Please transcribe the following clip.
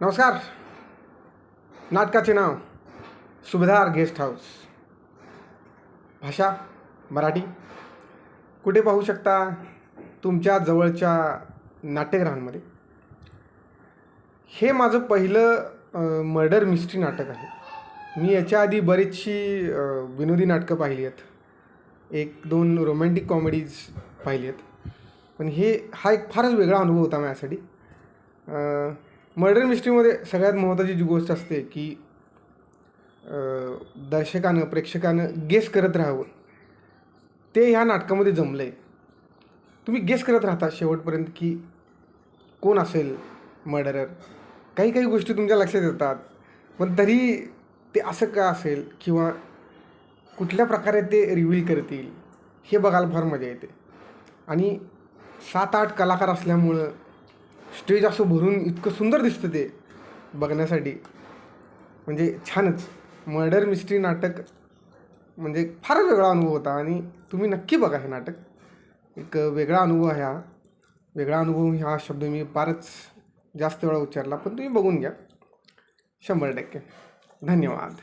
नमस्कार. नाटकाचे नाव सुभेदार गेस्ट हाऊस. भाषा मराठी. कुठे पाहू शकता? तुमच्या जवळच्या नाट्यगृहांमध्ये. हे माझं पहिलं मर्डर मिस्ट्री नाटक आहे. मी याच्या आधी बरीचशी विनोदी नाटकं पाहिली आहेत, 1-2 रोमॅन्टिक कॉमेडीज पाहिली आहेत, पण हा एक फारच वेगळा अनुभव होता माझ्यासाठी. मर्डर मिस्ट्रीमध्ये सगळ्यात महत्त्वाची जी गोष्ट असते की प्रेक्षकानं गेस करत राहावं. ते ह्या नाटकामध्ये जमलं आहे. तुम्ही गेस करत राहता शेवटपर्यंत की कोण असेल मर्डरर. काही गोष्टी तुमच्या लक्षात येतात, पण तरी ते असं का असेल किंवा कुठल्या प्रकारे ते रिव्हील करतील हे बघायला फार मजा येते. आणि 7-8 कलाकार असल्यामुळं स्टेज असं भरून इतकं सुंदर दिसतं ते बघण्यासाठी. म्हणजे छानच. मर्डर मिस्ट्री नाटक म्हणजे फारच वेगळा अनुभव होता आणि तुम्ही नक्की बघा हे नाटक. एक वेगळा अनुभव आहे हा. वेगळा अनुभव हा शब्द मी फारच जास्त वेळा उच्चारला, पण तुम्ही बघून घ्या 100%. धन्यवाद.